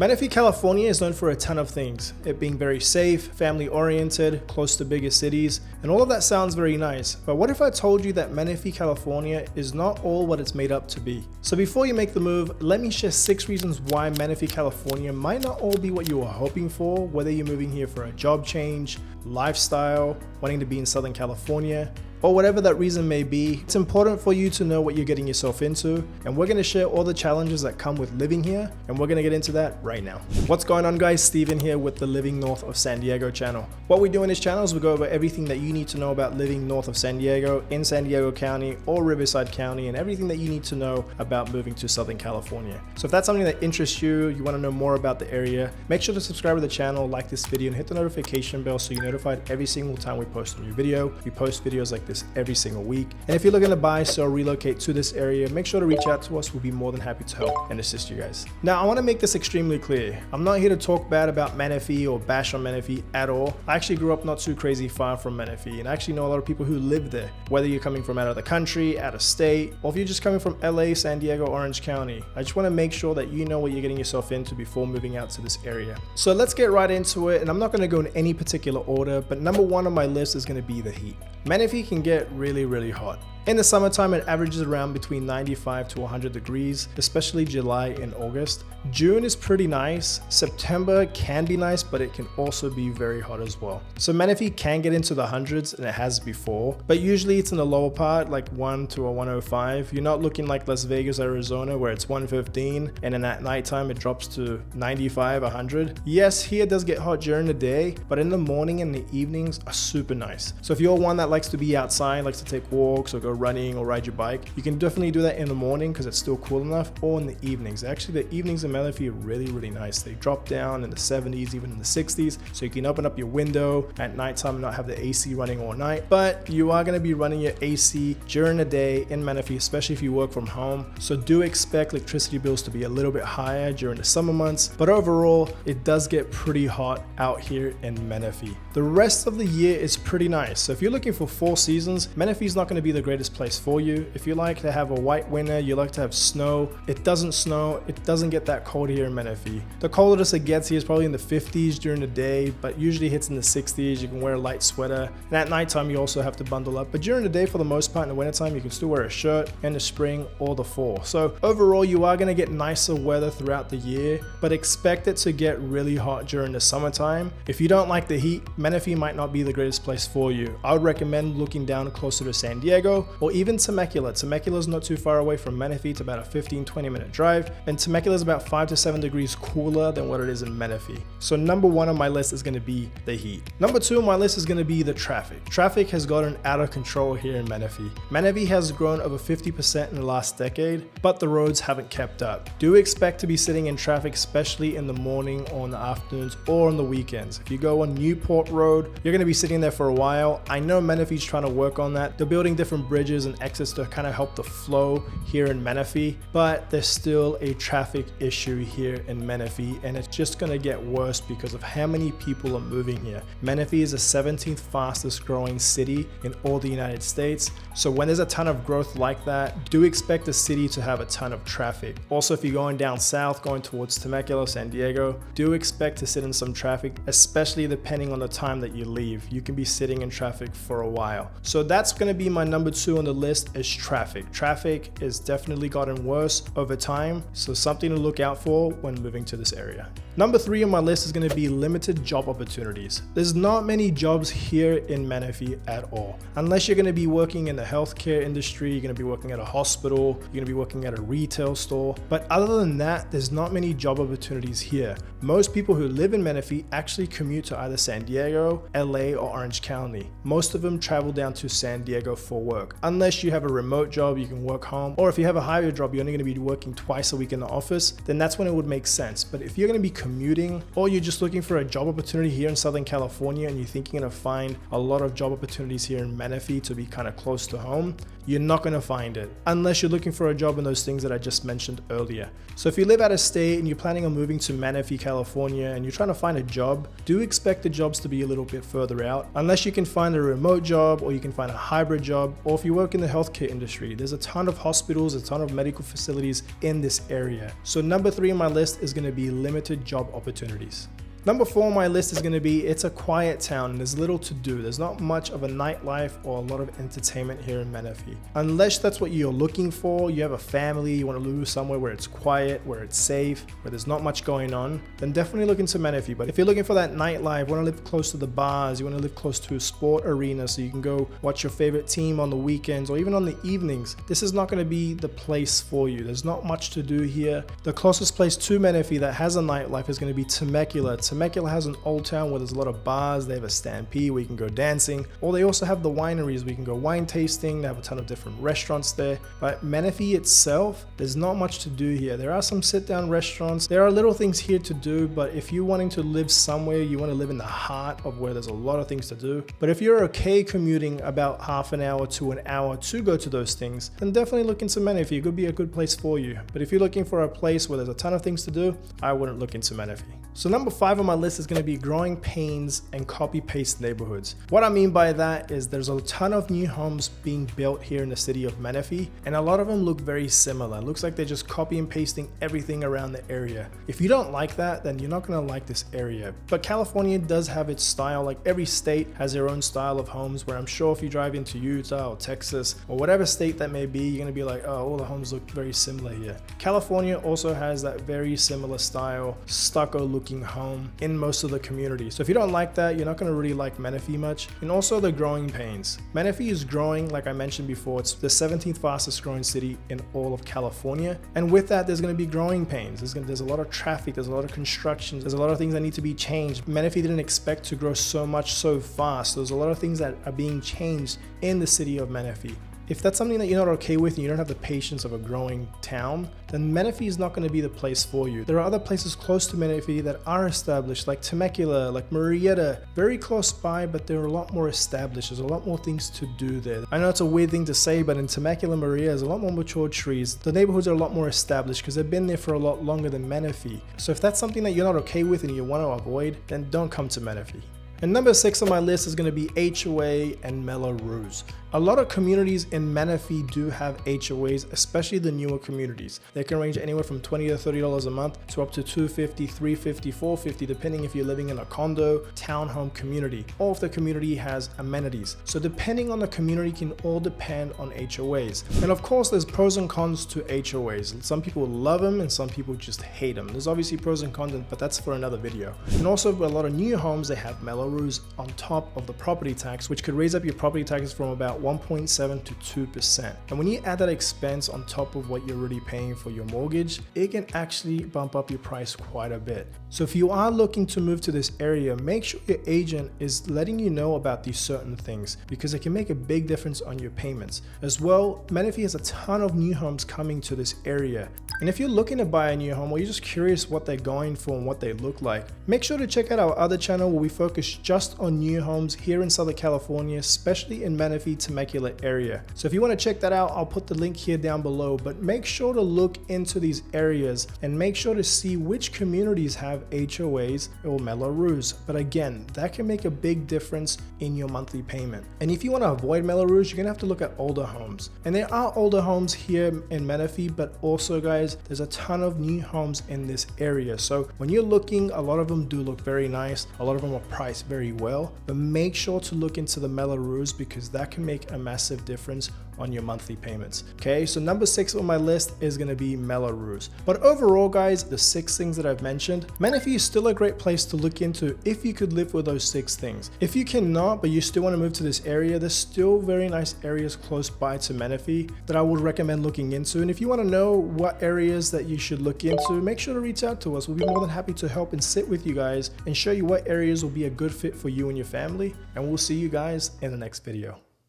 Menifee, California is known for a ton of things, it being very safe, family oriented, close to bigger cities, and all of that sounds very nice. But what if I told you that Menifee, California is not all what it's made up to be? So before you make the move, let me share 6 reasons why Menifee, California might not all be what you were hoping for, whether you're moving here for a job change, lifestyle, wanting to be in Southern California, or whatever that reason may be. It's important for you to know what you're getting yourself into, and we're gonna share all the challenges that come with living here, and we're gonna get into that right now. What's going on, guys? Steven here with the Living North of San Diego channel. What we do in this channel is we go over everything that you need to know about living north of San Diego, in San Diego County or Riverside County, and everything that you need to know about moving to Southern California. So if that's something that interests you, you wanna know more about the area, make sure to subscribe to the channel, like this video, and hit the notification bell so you're notified every single time we post a new video. We post videos like this every single week. And if you're looking to buy, sell, relocate to this area, make sure to reach out to us. We'll be more than happy to help and assist you guys. Now, I want to make this extremely clear. I'm not here to talk bad about Menifee or bash on Menifee at all. I actually grew up not too crazy far from Menifee, and I actually know a lot of people who live there, whether you're coming from out of the country, out of state, or if you're just coming from LA, San Diego, Orange County. I just want to make sure that you know what you're getting yourself into before moving out to this area. So let's get right into it, and I'm not going to go in any particular order, but number 1 on my list is going to be the heat. Menifee can get really hot. In the summertime, it averages around between 95 to 100 degrees, especially July and August. June is pretty nice. September can be nice, but it can also be very hot as well. So Menifee can get into the hundreds, and it has before, but usually it's in the lower part, like 1 to a 105. You're not looking like Las Vegas, Arizona, where it's 115, and then at nighttime it drops to 95, 100. Yes, here it does get hot during the day, but in the morning and the evenings are super nice. So if you're one that likes to be outside, likes to take walks or go running or ride your bike, you can definitely do that in the morning because it's still cool enough, or in the evenings. Actually, the evenings in Menifee are really nice. They drop down in the 70s, even in the 60s, so you can open up your window at nighttime and not have the AC running all night. But you are going to be running your AC during the day in Menifee, especially if you work from home, so do expect electricity bills to be a little bit higher during the summer months. But overall, it does get pretty hot out here in Menifee. The rest of the year is pretty nice. So if you're looking for 4 seasons, Menifee is not going to be the greatest place for you. If you like to have a white winter, you like to have snow, it doesn't snow, it doesn't get that cold here in Menifee. The coldest it gets here is probably in the 50s during the day, but usually hits in the 60s. You can wear a light sweater, and at nighttime you also have to bundle up. But during the day, for the most part, in the wintertime, you can still wear a shirt in the spring or the fall. So overall, you are going to get nicer weather throughout the year, but expect it to get really hot during the summertime. If you don't like the heat, Menifee might not be the greatest place for you. I would recommend looking down closer to San Diego, or even Temecula. Temecula is not too far away from Menifee. It's about a 15-20 minute drive, and Temecula is about 5 to 7 degrees cooler than what it is in Menifee. So number 1 on my list is going to be the heat. Number 2 on my list is going to be the traffic. Traffic has gotten out of control here in Menifee. Menifee has grown over 50% in the last decade, but the roads haven't kept up. Do expect to be sitting in traffic, especially in the morning or in the afternoons or on the weekends. If you go on Newport Road, you're going to be sitting there for a while. I know Menifee's trying to work on that. They're building different bridges and exits to kind of help the flow here in Menifee, but there's still a traffic issue here in Menifee, and it's just going to get worse because of how many people are moving here. Menifee is the 17th fastest growing city in all the United States, so when there's a ton of growth like that, do expect the city to have a ton of traffic. Also, if you're going down south, going towards Temecula, San Diego, do expect to sit in some traffic, especially depending on the time that you leave. You can be sitting in traffic for a while. So that's going to be my number 2 on the list, is traffic. Traffic has definitely gotten worse over time, so something to look out for when moving to this area. Number 3 on my list is going to be limited job opportunities. There's not many jobs here in Menifee at all. Unless you're going to be working in the healthcare industry, you're going to be working at a hospital, you're going to be working at a retail store. But other than that, there's not many job opportunities here. Most people who live in Menifee actually commute to either San Diego, LA, or Orange County. Most of them travel down to San Diego for work. Unless you have a remote job, you can work home. Or if you have a hybrid job, you're only going to be working twice a week in the office, then that's when it would make sense. But if you're going to be commuting, or you're just looking for a job opportunity here in Southern California and you think you're going to find a lot of job opportunities here in Menifee to be kind of close to home, you're not going to find it unless you're looking for a job in those things that I just mentioned earlier. So if you live out of state and you're planning on moving to Menifee, California, and you're trying to find a job, do expect the jobs to be a little bit further out, unless you can find a remote job or you can find a hybrid job, or if you you work in the healthcare industry, there's a ton of hospitals, a ton of medical facilities in this area. So number 3 on my list is going to be limited job opportunities. Number 4 on my list is going to be it's a quiet town and there's little to do. There's not much of a nightlife or a lot of entertainment here in Menifee. Unless that's what you're looking for, you have a family, you want to live somewhere where it's quiet, where it's safe, where there's not much going on, then definitely look into Menifee. But if you're looking for that nightlife, want to live close to the bars, you want to live close to a sport arena so you can go watch your favorite team on the weekends or even on the evenings, this is not going to be the place for you. There's not much to do here. The closest place to Menifee that has a nightlife is going to be Temecula. Temecula has an old town where there's a lot of bars. They have a stampede where you can go dancing, or they also have the wineries where you can go wine tasting. They have a ton of different restaurants there. But Menifee itself, there's not much to do here. There are some sit-down restaurants. There are little things here to do, but if you're wanting to live somewhere, you want to live in the heart of where there's a lot of things to do. But if you're okay commuting about half an hour to an hour to go to those things, then definitely look into Menifee. It could be a good place for you. But if you're looking for a place where there's a ton of things to do, I wouldn't look into Menifee. So number 5 on my list is going to be growing pains and copy-paste neighborhoods. What I mean by that is there's a ton of new homes being built here in the city of Menifee, and a lot of them look very similar. It looks like they're just copy and pasting everything around the area. If you don't like that, then you're not going to like this area. But California does have its style. Like every state has their own style of homes, where I'm sure if you drive into Utah or Texas or whatever state that may be, you're going to be like, oh, all the homes look very similar here. California also has that very similar style, stucco looking home in most of the community. So if you don't like that, you're not going to really like Menifee much. And also the growing pains. Menifee is growing, like I mentioned before, it's the 17th fastest growing city in all of California. And with that, there's going to be growing pains. There's a lot of traffic, there's a lot of construction, there's a lot of things that need to be changed. Menifee didn't expect to grow so much so fast. There's a lot of things that are being changed in the city of Menifee. If that's something that you're not okay with and you don't have the patience of a growing town, then Menifee is not going to be the place for you. There are other places close to Menifee that are established, like Temecula, like Murrieta, very close by, but they're a lot more established. There's a lot more things to do there. I know it's a weird thing to say, but in Temecula, Murrieta, there's a lot more mature trees. The neighborhoods are a lot more established because they've been there for a lot longer than Menifee. So if that's something that you're not okay with and you want to avoid, then don't come to Menifee. And number 6 on my list is going to be HOA and Mello-Roos. A lot of communities in Menifee do have HOAs, especially the newer communities. They can range anywhere from $20 to $30 a month to up to $250, $350, $450, depending if you're living in a condo, townhome community, or if the community has amenities. So depending on the community can all depend on HOAs. And of course, there's pros and cons to HOAs. Some people love them and some people just hate them. There's obviously pros and cons, but that's for another video. And also, a lot of new homes, they have Mello-Roos on top of the property tax, which could raise up your property taxes from about 1.7 to 2%. And when you add that expense on top of what you're already paying for your mortgage, it can actually bump up your price quite a bit. So if you are looking to move to this area, make sure your agent is letting you know about these certain things, because it can make a big difference on your payments. As well, Menifee has a ton of new homes coming to this area. And if you're looking to buy a new home or you're just curious what they're going for and what they look like, make sure to check out our other channel where we focus just on new homes here in Southern California, especially in Menifee, Temecula area. So if you want to check that out, I'll put the link here down below, but make sure to look into these areas and make sure to see which communities have HOAs or Mello-Roos. But again, that can make a big difference in your monthly payment. And if you want to avoid Mello-Roos, you're gonna have to look at older homes. And there are older homes here in Menifee, but also guys, there's a ton of new homes in this area. So when you're looking, a lot of them do look very nice. A lot of them are priced very well, but make sure to look into the Mello-Roos because that can make a massive difference on your monthly payments. Okay, so number 6 on my list is going to be Mello-Roos. But overall guys, the 6 things that I've mentioned, Menifee is still a great place to look into if you could live with those 6 things. If you cannot, but you still want to move to this area, there's still very nice areas close by to Menifee that I would recommend looking into. And if you want to know what areas that you should look into, make sure to reach out to us. We'll be more than happy to help and sit with you guys and show you what areas will be a good fit for you and your family. And we'll see you guys in the next video.